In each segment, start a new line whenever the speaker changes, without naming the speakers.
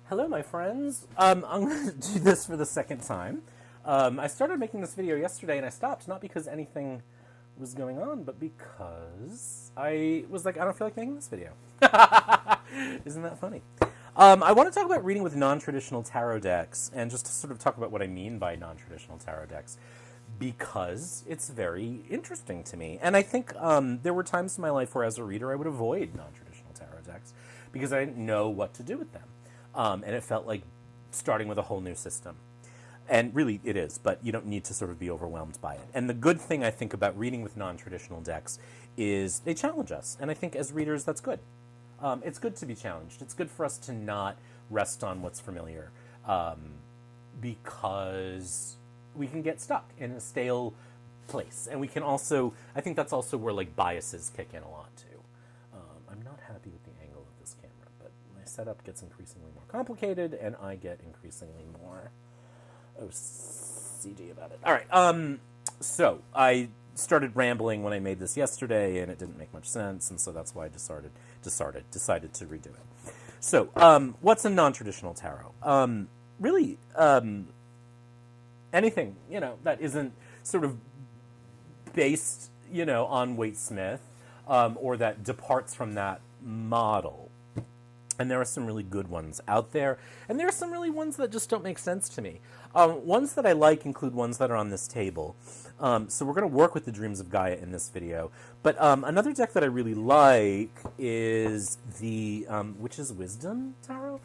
Hello, my friends. I'm going to do this for the second time. I started making this video yesterday and I stopped, not because anything was going on, but because I was like, I don't feel like making this video. Isn't that funny? I want to talk about reading with non-traditional tarot decks and just to sort of talk about what I mean by non-traditional tarot decks because it's very interesting to me. And I think there were times in my life where as a reader I would avoid non-traditional tarot decks because I didn't know what to do with them. And it felt like starting with a whole new system. And really, it is, but you don't need to sort of be overwhelmed by it. And the good thing, I think, about reading with non-traditional decks is they challenge us. And I think as readers, that's good. It's good to be challenged. It's good for us to not rest on what's familiar because we can get stuck in a stale place. And we can also, I think that's also where, like, biases kick in a lot, too. I'm not happy with the angle of this camera, but my setup gets increasingly more complicated, and I get increasingly more OCD about it. All right, so I started rambling when I made this yesterday, and it didn't make much sense, and so that's why I decided to redo it. So, what's a non-traditional tarot? Really, anything, that isn't sort of based, on Waite Smith, or that departs from that model. And there are some really good ones out there, and there are some really ones that just don't make sense to me. Ones that I like include ones that are on this table. So we're going to work with the Dreams of Gaia in this video. But another deck that I really like is the Witch's Wisdom Tarot,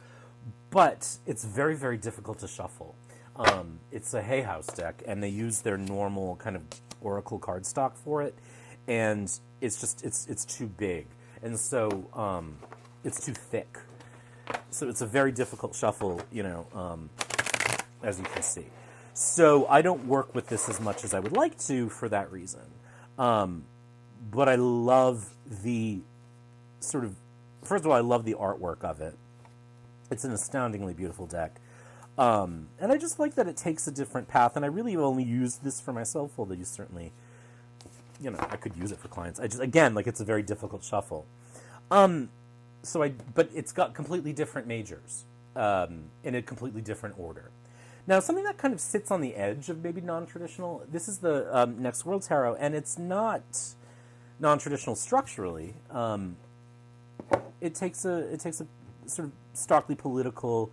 but it's very, very difficult to shuffle. It's a Hay House deck, and they use their normal kind of Oracle cardstock for it, and it's just, it's too big. And so it's too thick. So it's a very difficult shuffle, as you can see. So I don't work with this as much as I would like to for that reason. But I love the sort of, first of all, I love the artwork of it. It's an astoundingly beautiful deck. And I just like that it takes a different path. And I really have only used this for myself, although you certainly, I could use it for clients. Again, it's a very difficult shuffle. But it's got completely different majors in a completely different order. Now, something that kind of sits on the edge of maybe non-traditional, this is the Next World Tarot, and it's not non-traditional structurally. It takes a sort of starkly political,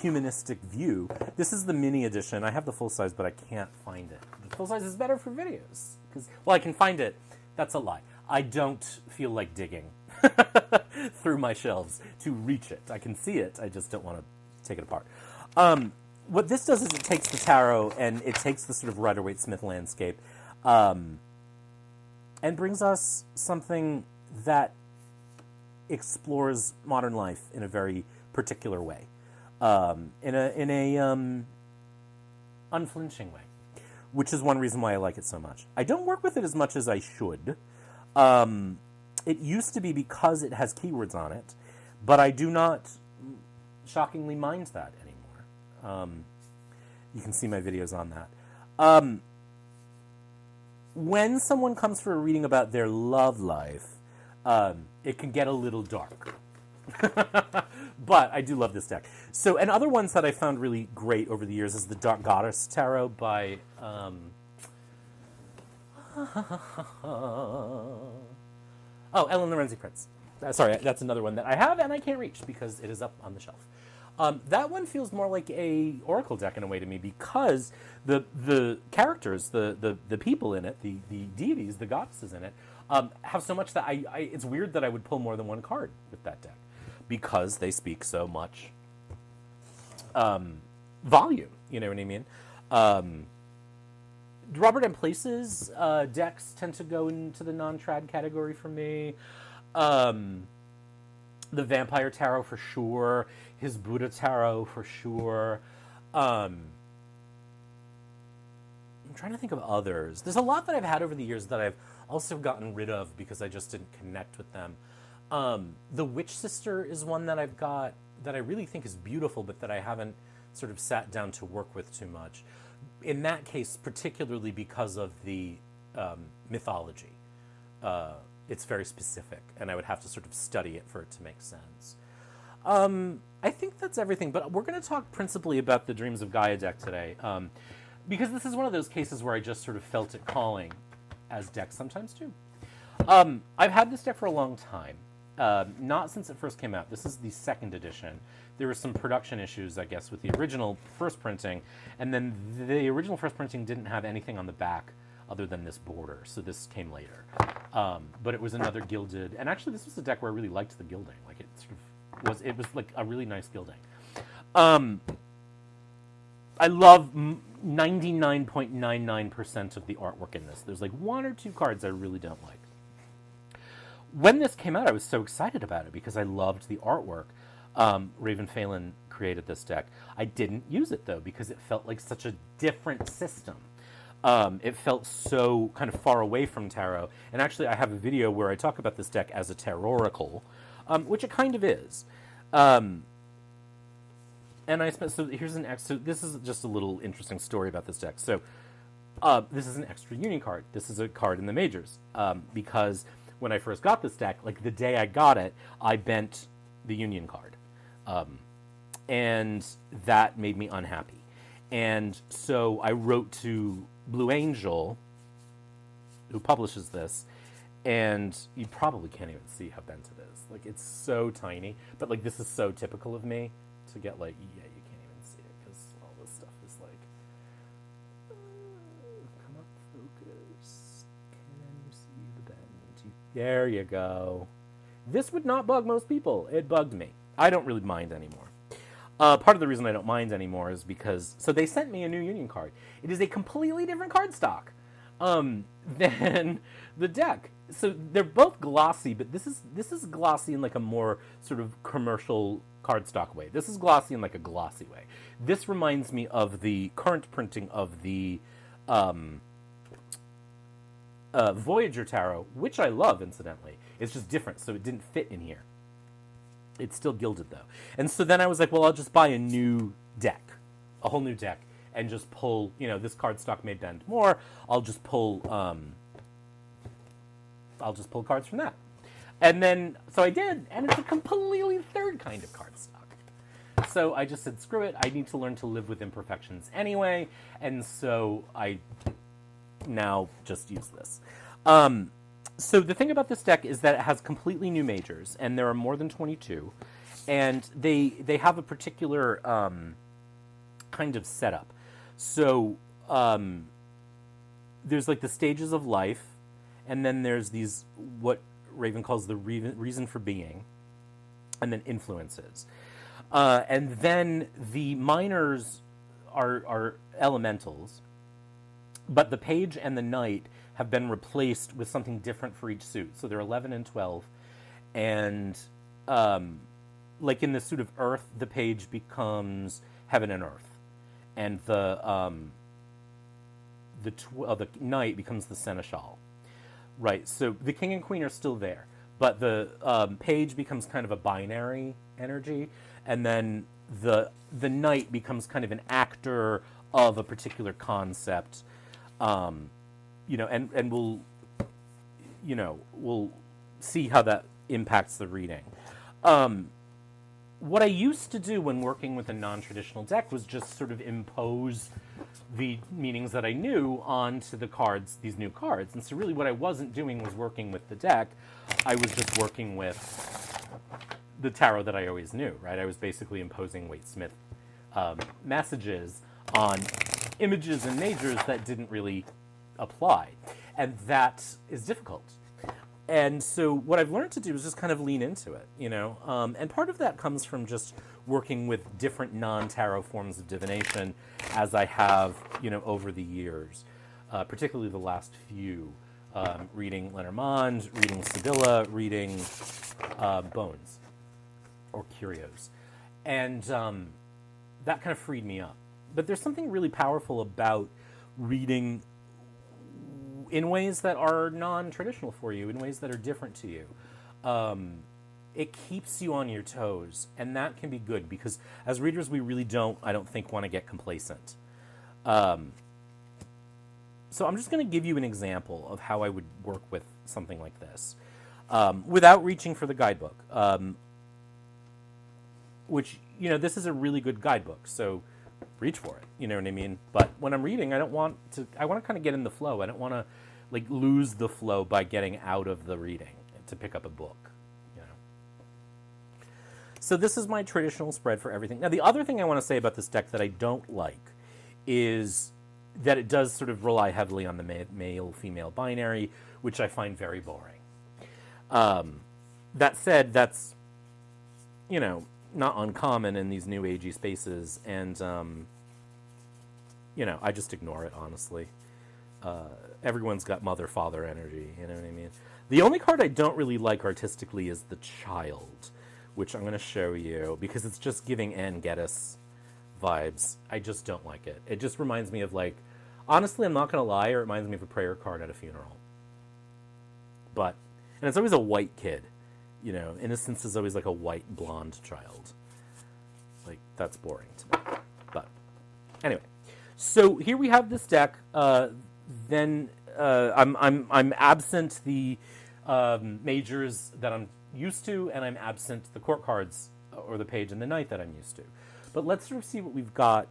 humanistic view. This is the mini edition. I have the full size, but I can't find it. The full size is better for videos because, I can find it. That's a lie. I don't feel like digging through my shelves to reach it. I can see it. I just don't want to take it apart. What this does is it takes the tarot and it takes the sort of Rider-Waite Smith landscape and brings us something that explores modern life in a very particular way, in a unflinching way, which is one reason why I like it so much. I don't work with it as much as I should. It used to be because it has keywords on it, but I do not shockingly mind that anymore. You can see my videos on that. When someone comes for a reading about their love life, it can get a little dark. But I do love this deck. So, and other ones that I found really great over the years is the Dark Goddess Tarot by Ellen Lorenzi Prince. Sorry, that's another one that I have and I can't reach because it is up on the shelf. That one feels more like a oracle deck in a way to me because the characters, the people in it, the deities, the goddesses in it, have so much that it's weird that I would pull more than one card with that deck because they speak so much volume. You know what I mean? Robert M. Place's decks tend to go into the non-trad category for me. The Vampire Tarot for sure. His Buddha Tarot for sure. I'm trying to think of others. There's a lot that I've had over the years that I've also gotten rid of because I just didn't connect with them. The Witch Sister is one that I've got that I really think is beautiful, but that I haven't sort of sat down to work with too much. In that case, particularly because of the mythology. It's very specific, and I would have to sort of study it for it to make sense. I think that's everything, but we're going to talk principally about the Dreams of Gaia deck today, because this is one of those cases where I just sort of felt it calling, as decks sometimes do. I've had this deck for a long time, not since it first came out. This is the second edition. There were some production issues, I guess, with the original first printing, and then the original first printing didn't have anything on the back other than this border, so this came later. But it was another gilded, and actually this was a deck where I really liked the gilding. Like it was like a really nice gilding. I love 99.99% of the artwork in this. There's like one or two cards I really don't like. When this came out, I was so excited about it because I loved the artwork. Raven Phelan created this deck. I didn't use it though because it felt like such a different system. It felt so kind of far away from tarot. And actually, I have a video where I talk about this deck as a tarot-oracle, which it kind of is. And I spent, so here's an extra, this is just a little interesting story about this deck. So this is an extra Union card. This is a card in the majors, because when I first got this deck, like the day I got it, I bent the Union card. And that made me unhappy. And so I wrote to Blue Angel, who publishes this, and you probably can't even see how bent it is. Like, it's so tiny, but like this is so typical of me to get like, yeah, you can't even see it because all this stuff is like, come on, focus. Can you see the bend? There you go. This would not bug most people. It bugged me. I don't really mind anymore. Part of the reason I don't mind anymore is because, so they sent me a new Union card. It is a completely different card stock than the deck. So they're both glossy, but this is glossy in like a more sort of commercial cardstock way. This is glossy in like a glossy way. This reminds me of the current printing of the Voyager Tarot, which I love, incidentally. It's just different, so it didn't fit in here. It's still gilded, though. And so then I was like, well, I'll just buy a new deck, a whole new deck, and just pull, you know, this cardstock may bend more. I'll just pull cards from that. And then, so I did, and it's a completely third kind of cardstock. So I just said, screw it, I need to learn to live with imperfections anyway, and so I now just use this. So the thing about this deck is that it has completely new majors, and there are more than 22, and they have a particular kind of setup. So there's like the stages of life, and then there's these, what Raven calls the reason for being, and then influences. And then the minors are elementals, but the page and the knight have been replaced with something different for each suit. So they're 11 and 12. And like in the suit of Earth, the page becomes heaven and earth. And the knight becomes the seneschal. Right, so the king and queen are still there. But the page becomes kind of a binary energy. And then the knight becomes kind of an actor of a particular concept. You know, and we'll see how that impacts the reading. What I used to do when working with a non-traditional deck was just sort of impose the meanings that I knew onto the cards, these new cards. And so really what I wasn't doing was working with the deck. I was just working with the tarot that I always knew, right? I was basically imposing Waite-Smith messages on images and majors that didn't really apply, and that is difficult. And so what I've learned to do is just kind of lean into it, you know, and part of that comes from just working with different non-tarot forms of divination as I have, you know, over the years, particularly the last few, reading Lenormand, reading Sibylla, reading Bones or Curios, and that kind of freed me up. But there's something really powerful about reading in ways that are non-traditional for you, in ways that are different to you. It keeps you on your toes, and that can be good because as readers, we really don't, I don't think, want to get complacent. So I'm just going to give you an example of how I would work with something like this without reaching for the guidebook. which, this is a really good guidebook, so reach for it, you know what I mean? But when I'm reading, I want to kind of get in the flow. I don't want to, lose the flow by getting out of the reading to pick up a book, So this is my traditional spread for everything. Now, the other thing I want to say about this deck that I don't like is that it does sort of rely heavily on the male-female binary, which I find very boring. That said, that's, not uncommon in these new agey spaces, and, I just ignore it, honestly. Everyone's got mother-father energy, you know what I mean? The only card I don't really like artistically is the Child, which I'm going to show you, because it's just giving Anne Geddes vibes. I just don't like it. It just reminds me of, honestly, I'm not going to lie, it reminds me of a prayer card at a funeral. And it's always a white kid. Innocence is always a white blonde child. That's boring to me. But anyway, so here we have this deck. Then I'm absent the majors that I'm used to, and I'm absent the court cards or the page and the knight that I'm used to. But let's sort of see what we've got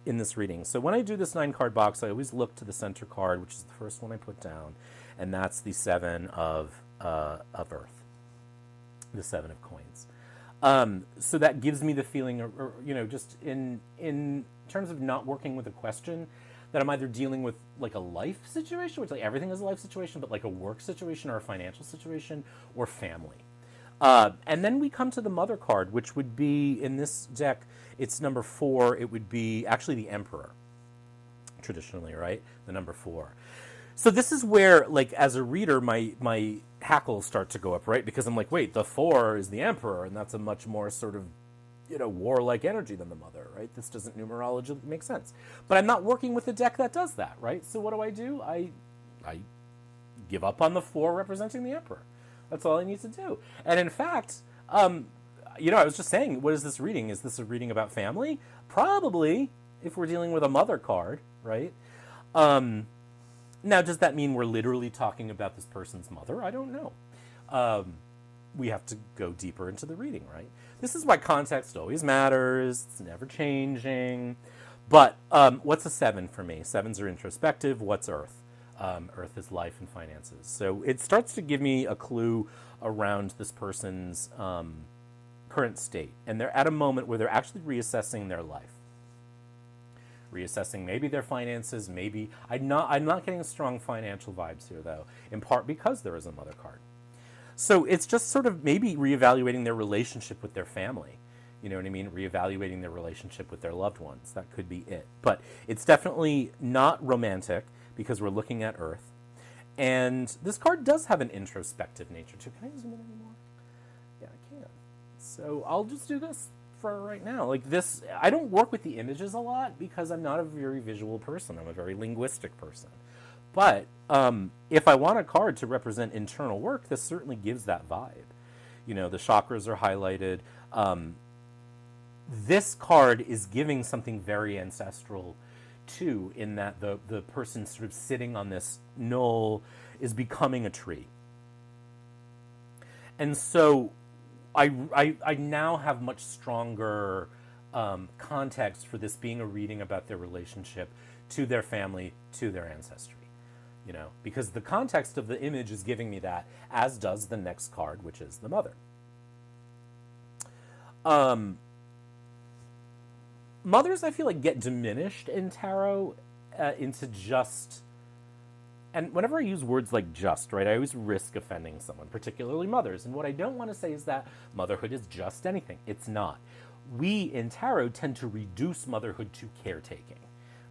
in this reading. So when I do this 9-card box, I always look to the center card, which is the first one I put down, and that's the 7 of Earth, the 7 of coins. So that gives me the feeling, or just in terms of not working with a question, that I'm either dealing with a life situation, which everything is a life situation, but a work situation or a financial situation or family. And then we come to the Mother card, which would be, in this deck, it's number 4. It would be actually the Emperor, traditionally, right? The number 4. So this is where, as a reader, my hackles start to go up, right? Because I'm wait, the 4 is the Emperor, and that's a much more sort of, warlike energy than the Mother, right? This doesn't numerologically make sense. But I'm not working with a deck that does that, right? So what do? I give up on the 4 representing the Emperor. That's all I need to do. And in fact, I was just saying, what is this reading? Is this a reading about family? Probably, if we're dealing with a Mother card, right? Now, does that mean we're literally talking about this person's mother? I don't know. We have to go deeper into the reading, right? This is why context always matters. It's never changing. But what's a 7 for me? 7s are introspective. What's Earth? Earth is life and finances. So it starts to give me a clue around this person's current state. And they're at a moment where they're actually reassessing their life. Reassessing maybe their finances, maybe... I'm not getting strong financial vibes here, though, in part because there is a Mother card. So it's just sort of maybe reevaluating their relationship with their family. You know what I mean? Reevaluating their relationship with their loved ones. That could be it. But it's definitely not romantic because we're looking at Earth. And this card does have an introspective nature, too. Can I zoom in anymore? Yeah, I can. So I'll just do this for right now. This, I don't work with the images a lot because I'm not a very visual person. I'm a very linguistic person. But if I want a card to represent internal work, this certainly gives that vibe. The chakras are highlighted. This card is giving something very ancestral, too, in that the person sort of sitting on this knoll is becoming a tree. And so I now have much stronger context for this being a reading about their relationship to their family, to their ancestry. Because the context of the image is giving me that, as does the next card, which is the Mother. Mothers, I feel get diminished in tarot into just... And whenever I use words like just, right, I always risk offending someone, particularly mothers. And what I don't want to say is that motherhood is just anything. It's not. We, in tarot, tend to reduce motherhood to caretaking,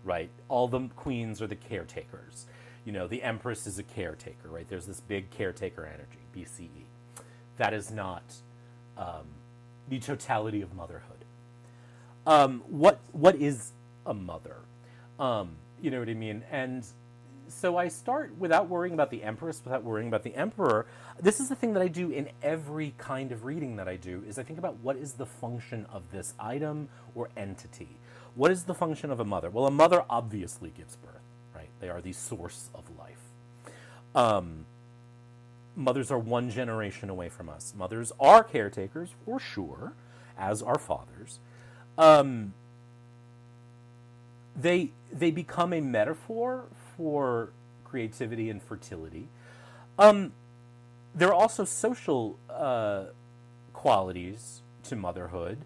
right? All the queens are the caretakers. The Empress is a caretaker, right? There's this big caretaker energy, BCE. That is not the totality of motherhood. What is a mother? You know what I mean? And so I start without worrying about the Empress, without worrying about the Emperor. This is the thing that I do in every kind of reading that I do, is I think about what is the function of this item or entity. What is the function of a mother? Well, a mother obviously gives birth. They are the source of life. Mothers are one generation away from us. Mothers are caretakers, for sure, as our fathers, um, they become a metaphor for creativity and fertility. Um, there are also social qualities to motherhood.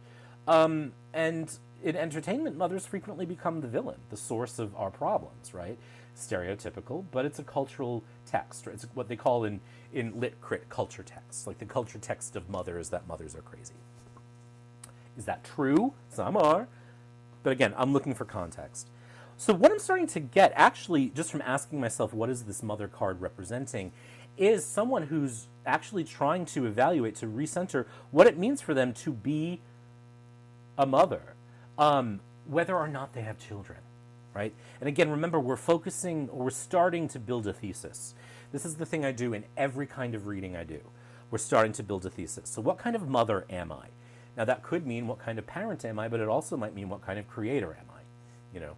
And in entertainment, mothers frequently become the villain, the source of our problems, right? Stereotypical, but it's a cultural text. Right? It's what they call in lit crit culture text. Like the culture text of mothers, that mothers are crazy. Is that true? Some are. But again, I'm looking for context. So what I'm starting to get, actually, just from asking myself, what is this mother card representing, is someone who's actually trying to evaluate, to recenter what it means for them to be a mother, whether or not they have children, right? And again, remember, we're focusing, or we're starting to build a thesis. This is the thing I do in every kind of reading I do. We're starting to build a thesis. So what kind of mother am I? Now, that could mean what kind of parent am I, but it also might mean what kind of creator am I, you know?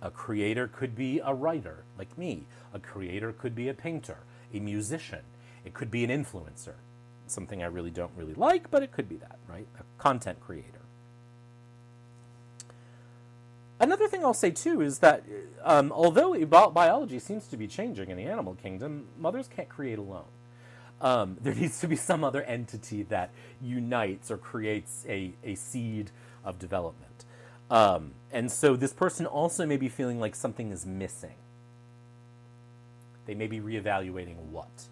A creator could be a writer, like me. A creator could be a painter, a musician. It could be an influencer, something I really don't really like, but it could be that, right? A content creator. Another thing I'll say, too, is that although biology seems to be changing in the animal kingdom, mothers can't create alone. There needs to be some other entity that unites or creates a seed of development. And so this person also may be feeling like something is missing. They may be reevaluating what.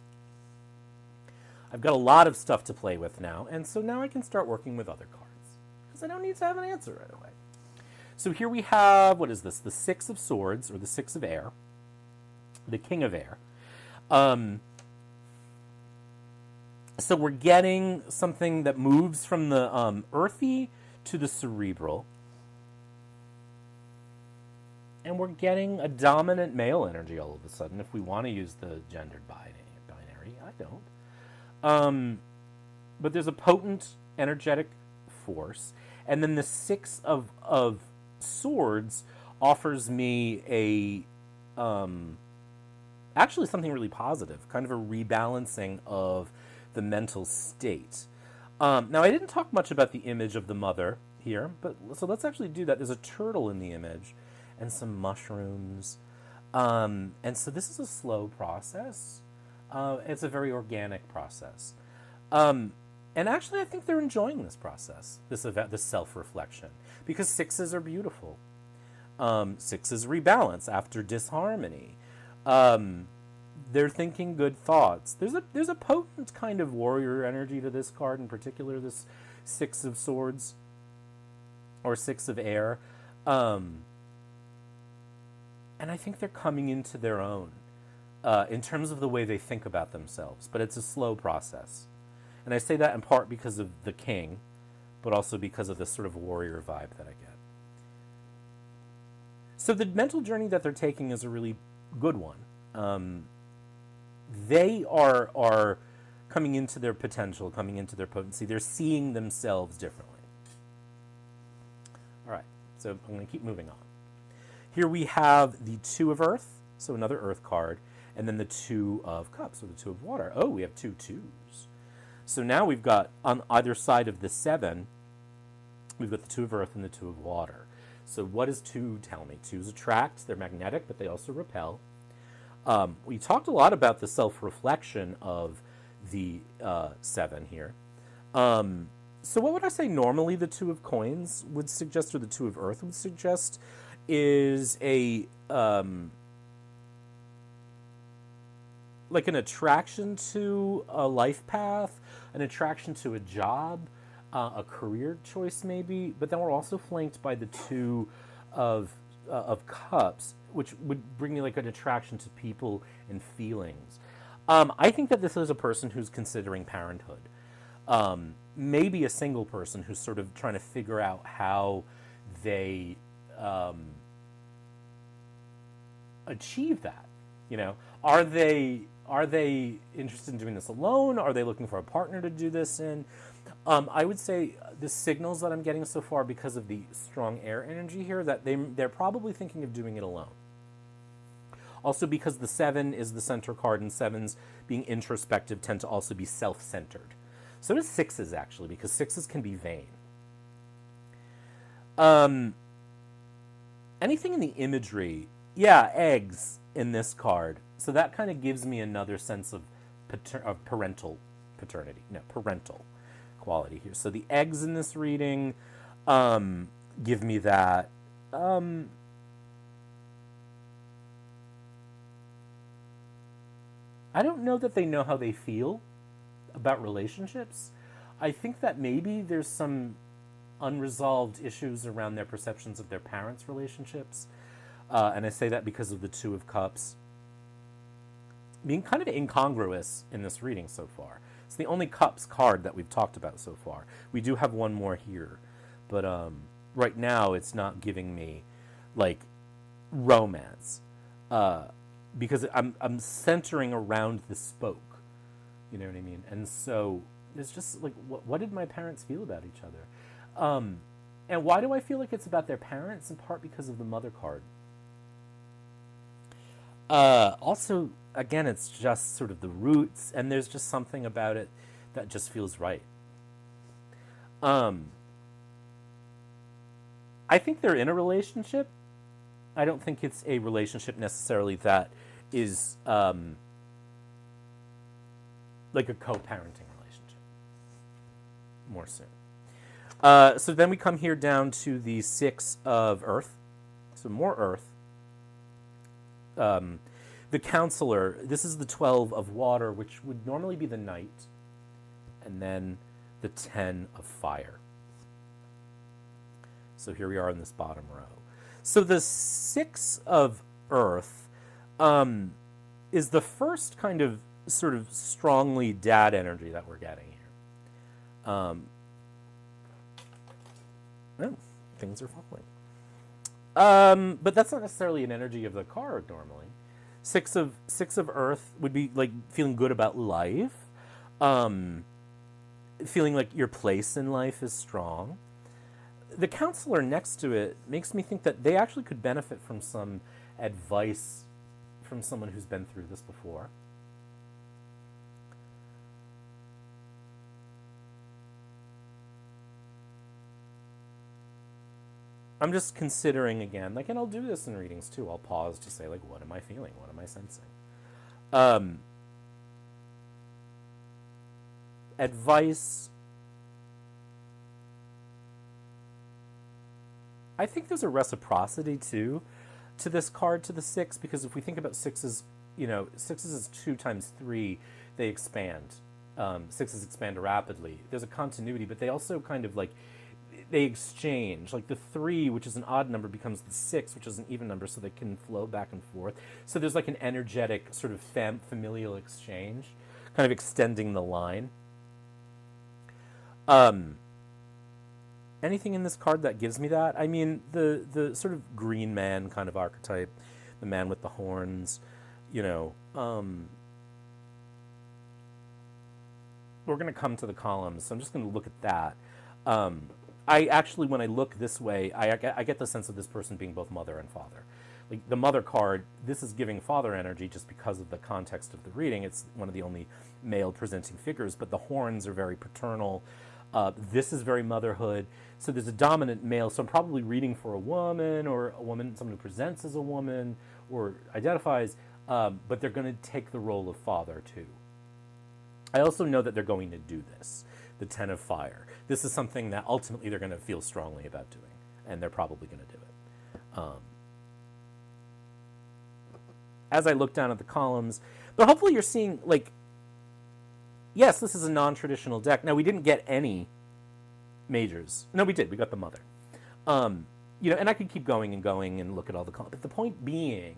I've got a lot of stuff to play with now, and so now I can start working with other cards, because I don't need to have an answer right away. So here we have, what is this? The Six of Swords, or the Six of Air, the King of Air. So we're getting something that moves from the earthy to the cerebral. And we're getting a dominant male energy all of a sudden, if we want to use the gendered binary. I don't. But there's a potent, energetic force. And then the Six of Swords offers me actually something really positive, kind of a rebalancing of the mental state. Now, I didn't talk much about the image of the mother here, but so let's actually do that. There's a turtle in the image and some mushrooms. And so this is a slow process. It's a very organic process. And actually, I think they're enjoying this process, this self-reflection, because sixes are beautiful. Sixes rebalance after disharmony. They're thinking good thoughts. There's a potent kind of warrior energy to this card, in particular, this Six of Swords, or Six of Air. And I think they're coming into their own in terms of the way they think about themselves. But it's a slow process. And I say that in part because of the king, but also because of this sort of warrior vibe that I get. So the mental journey that they're taking is a really good one. They are coming into their potential, coming into their potency. They're seeing themselves differently. All right, so I'm going to keep moving on. Here we have the Two of Earth, so another Earth card, and then the Two of Cups, or the Two of Water. Oh, we have two twos. So now we've got, on either side of the seven, we've got the Two of Earth and the Two of Water. So what does two tell me? Twos attract, they're magnetic, but they also repel. We talked a lot about the self-reflection of the seven here. So what would I say normally the Two of Coins would suggest, or the Two of Earth would suggest, is a like an attraction to a life path, an attraction to a job, a career choice maybe, but then we're also flanked by the Two of Cups, which would bring me like an attraction to people and feelings. I think that this is a person who's considering parenthood. Maybe a single person who's sort of trying to figure out how they achieve that. You know, are they interested in doing this alone? Are they looking for a partner to do this in? I would say the signals that I'm getting so far, because of the strong air energy here, that they're probably thinking of doing it alone. Also, because the seven is the center card, and sevens, being introspective, tend to also be self-centered. So does sixes, actually, because sixes can be vain. Um, Anything in the imagery, yeah, eggs in this card. So that kind of gives me another sense of parental paternity. No, parental quality here. So the eggs in this reading give me that. I don't know that they know how they feel about relationships. I think that maybe there's some unresolved issues around their perceptions of their parents' relationships. And I say that because of the Two of Cups being kind of incongruous in this reading so far. It's the only Cups card that we've talked about so far. We do have one more here, but right now it's not giving me like romance because I'm centering around the spoke. You know what I mean? And so it's just like, what did my parents feel about each other? And why do I feel like it's about their parents? In part because of the Mother card. Also, again, it's just sort of the roots, and there's just something about it that just feels right. I think they're in a relationship. I don't think it's a relationship necessarily that is like a co-parenting relationship. More soon. So then we come here down to the Six of Earth. So more Earth. The Counselor, this is the 12 of Water, which would normally be the Knight. And then the 10 of Fire. So here we are in this bottom row. So the Six of Earth is the first kind of sort of strongly dad energy that we're getting here. Oh, things are falling. But that's not necessarily an energy of the card normally. Six of Earth would be like feeling good about life, feeling like your place in life is strong. The Counselor next to it makes me think that they actually could benefit from some advice from someone who's been through this before. I'm just considering again, like, and I'll do this in readings too. I'll pause to say, like, what am I feeling? What am I sensing? Advice. I think there's a reciprocity too to this card, to the Six, because if we think about sixes, sixes is 2 times 3, they expand. Sixes expand rapidly. There's a continuity, but they also kind of like, they exchange. Like the 3, which is an odd number, becomes the 6, which is an even number, so they can flow back and forth. So there's like an energetic sort of familial exchange, kind of extending the line. Anything in this card that gives me that? I mean, the sort of green man kind of archetype, the man with the horns, we're going to come to the columns, so I'm just going to look at that. I actually, when I look this way, I get the sense of this person being both mother and father. Like the Mother card, this is giving father energy just because of the context of the reading. It's one of the only male presenting figures, but the horns are very paternal. This is very motherhood. So there's a dominant male. So I'm probably reading for a woman, or someone who presents as a woman or identifies, but they're going to take the role of father too. I also know that they're going to do this, the 10 of Fire. This is something that ultimately they're going to feel strongly about doing, and they're probably going to do it. As I look down at the columns, but hopefully you're seeing, like, yes, this is a non-traditional deck. Now, we didn't get any majors. No, we did. We got the Mother. And I could keep going and look at all the columns. But the point being,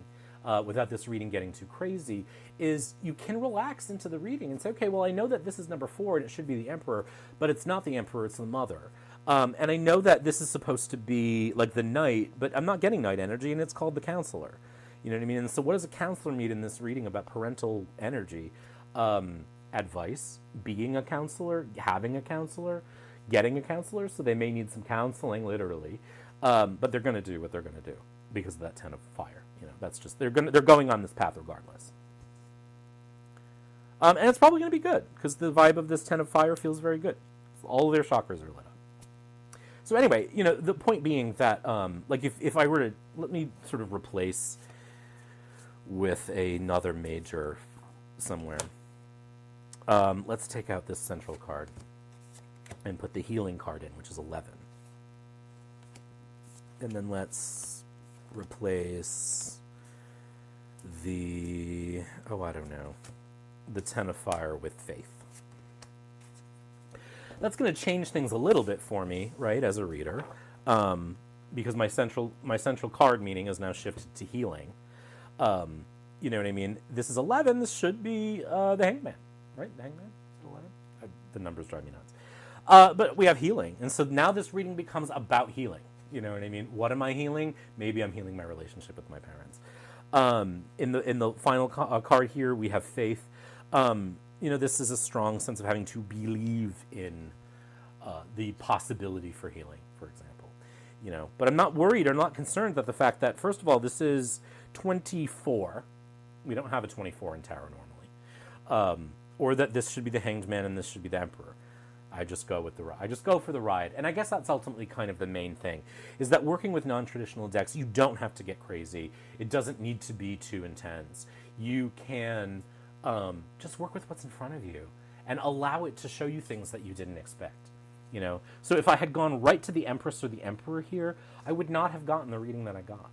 without this reading getting too crazy, is you can relax into the reading and say, okay, well, I know that this is number 4 and it should be the Emperor, but it's not the Emperor, it's the Mother. And I know that this is supposed to be like the Knight, but I'm not getting Knight energy, and it's called the Counselor. You know what I mean? And so what does a counselor mean in this reading about parental energy? Advice, being a counselor, having a counselor, getting a counselor. So they may need some counseling, literally, but they're going to do what they're going to do because of that 10 of Fire. That's just they're going on this path regardless. And it's probably going to be good, because the vibe of this Ten of Fire feels very good. All of their chakras are lit up. So anyway, the point being that, like, if I were to, let me sort of replace with another major somewhere. Let's take out this central card and put the healing card in, which is 11. And then let's replace the, I don't know, the Ten of Fire with Faith. That's going to change things a little bit for me, right, as a reader, because my central card meaning is now shifted to healing. You know what I mean? This is 11. This should be the Hangman, right? The Hangman? Is it 11? The numbers drive me nuts. But we have healing, and so now this reading becomes about healing. You know what I mean? What am I healing? Maybe I'm healing my relationship with my parents. In the final card here, we have Faith. This is a strong sense of having to believe in the possibility for healing, for example. But I'm not worried or not concerned that the fact that, first of all, this is 24. We don't have a 24 in tarot normally. Or that this should be the Hanged Man and this should be the Emperor. I just go for the ride. And I guess that's ultimately kind of the main thing, is that working with non-traditional decks, you don't have to get crazy. It doesn't need to be too intense. You can just work with what's in front of you and allow it to show you things that you didn't expect. So if I had gone right to the Empress or the Emperor here, I would not have gotten the reading that I got.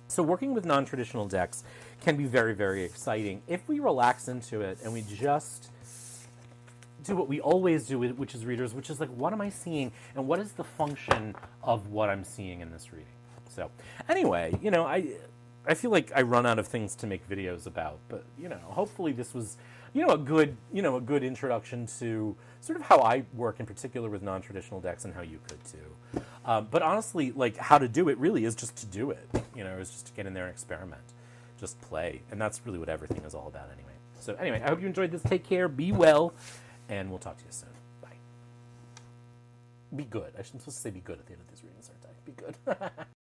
So working with non-traditional decks can be very, very exciting if we relax into it and we just do what we always do, which is readers, which is like, what am I seeing and what is the function of what I'm seeing in this reading? So anyway, I feel like I run out of things to make videos about, but hopefully this was a good introduction to sort of how I work in particular with non-traditional decks and how you could too. But honestly, like, how to do it really is just to do it. Is just to get in there and experiment, just play, and that's really what everything is all about anyway. So anyway, I hope you enjoyed this. Take care, be well, and we'll talk to you soon. Bye. Be good. I'm supposed to say be good at the end of these readings, aren't I? Be good.